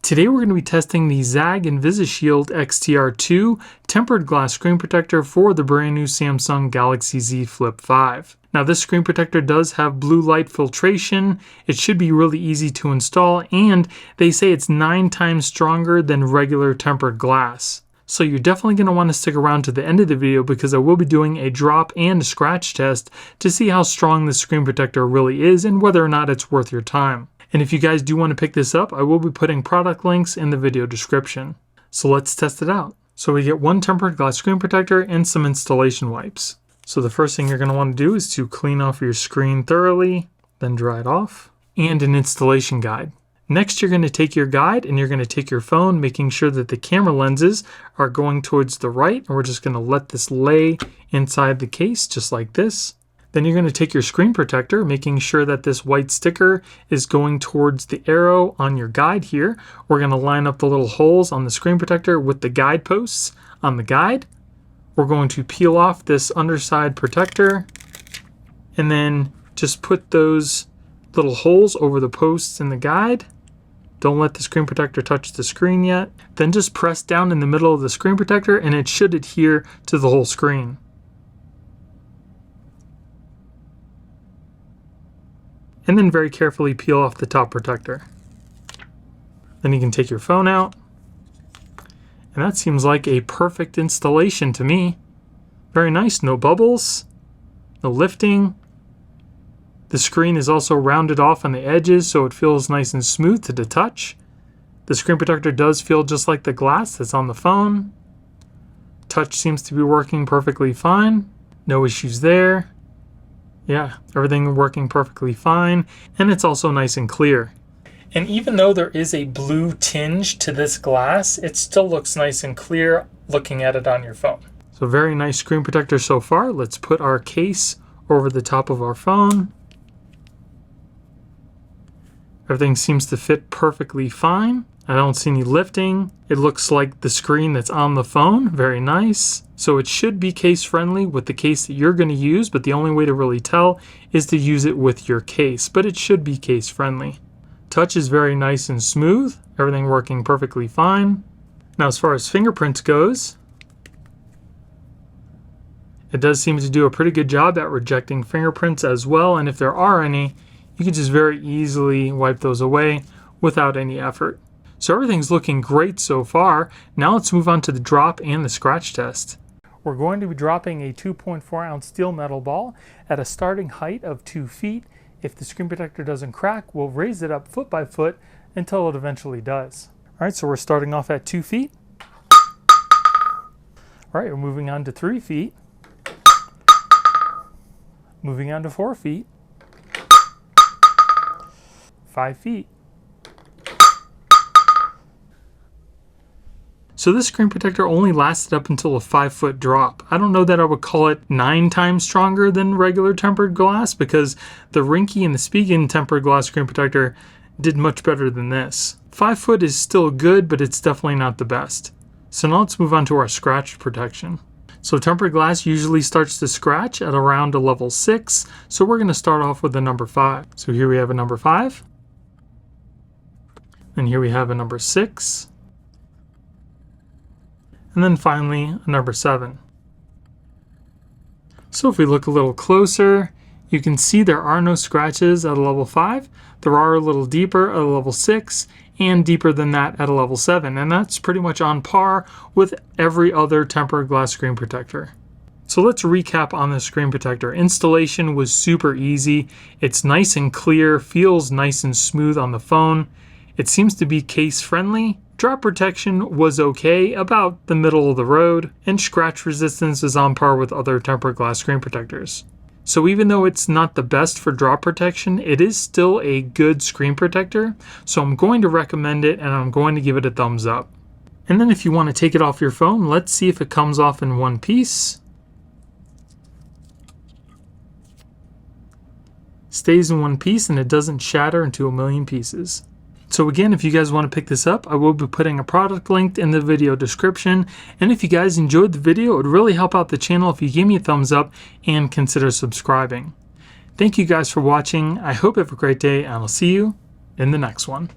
Today we're going to be testing the ZAGG InvisibleShield XTR2 tempered glass screen protector for the brand new Samsung Galaxy Z Flip 5. Now this screen protector does have blue light filtration. It should be really easy to install, and they say it's 9 times stronger than regular tempered glass. So you're definitely going to want to stick around to the end of the video because I will be doing a drop and a scratch test to see how strong this screen protector really is and whether or not it's worth your time. And if you guys do want to pick this up, I will be putting product links in the video description. So let's test it out. So we get one tempered glass screen protector and some installation wipes. So the first thing you're going to want to do is to clean off your screen thoroughly, then dry it off, and an installation guide. Next, you're going to take your guide and you're going to take your phone, making sure that the camera lenses are going towards the right. And we're just going to let this lay inside the case just like this. Then you're going to take your screen protector, making sure that this white sticker is going towards the arrow on your guide here. We're going to line up the little holes on the screen protector with the guideposts on the guide. We're going to peel off this underside protector and then just put those little holes over the posts in the guide. Don't let the screen protector touch the screen yet. Then just press down in the middle of the screen protector and it should adhere to the whole screen. And then very carefully peel off the top protector. Then you can take your phone out. And that seems like a perfect installation to me. Very nice, no bubbles, no lifting. The screen is also rounded off on the edges so it feels nice and smooth to the touch. The screen protector does feel just like the glass that's on the phone. Touch seems to be working perfectly fine. No issues there. Yeah, everything working perfectly fine, and it's also nice and clear. And even though there is a blue tinge to this glass, it still looks nice and clear looking at it on your phone. So very nice screen protector so far. Let's put our case over the top of our phone. Everything seems to fit perfectly fine. I don't see any lifting. It looks like the screen that's on the phone. Very nice. So it should be case friendly with the case that you're going to use, but the only way to really tell is to use it with your case, but it should be case friendly. Touch is very nice and smooth. Everything working perfectly fine. Now as far as fingerprints goes, it does seem to do a pretty good job at rejecting fingerprints as well, and if there are any, you can just very easily wipe those away without any effort. So everything's looking great so far. Now let's move on to the drop and the scratch test. We're going to be dropping a 2.4 ounce steel metal ball at a starting height of 2 feet. If the screen protector doesn't crack, we'll raise it up foot by foot until it eventually does. All right, so we're starting off at 2 feet. All right, we're moving on to 3 feet. Moving on to 4 feet. 5 feet. So this screen protector only lasted up until a 5-foot drop. I don't know that I would call it 9 times stronger than regular tempered glass because the Rinky and the Spigen tempered glass screen protector did much better than this. 5 foot is still good, but it's definitely not the best. So now let's move on to our scratch protection. So tempered glass usually starts to scratch at around a level 6. So we're going to start off with a number 5. So here we have a number 5. And here we have a number 6. And then finally, a number 7. So if we look a little closer, you can see there are no scratches at a level 5. There are a little deeper at a level 6, and deeper than that at a level 7. And that's pretty much on par with every other tempered glass screen protector. So let's recap on the screen protector. Installation was super easy. It's nice and clear, feels nice and smooth on the phone. It seems to be case friendly. Drop protection was okay, about the middle of the road, and scratch resistance is on par with other tempered glass screen protectors. So even though it's not the best for drop protection, it is still a good screen protector, so I'm going to recommend it and I'm going to give it a thumbs up. And then if you want to take it off your phone, let's see if it comes off in one piece. Stays in one piece and it doesn't shatter into a million pieces. So again, if you guys want to pick this up, I will be putting a product link in the video description. And if you guys enjoyed the video, it would really help out the channel if you gave me a thumbs up and consider subscribing. Thank you guys for watching. I hope you have a great day, and I'll see you in the next one.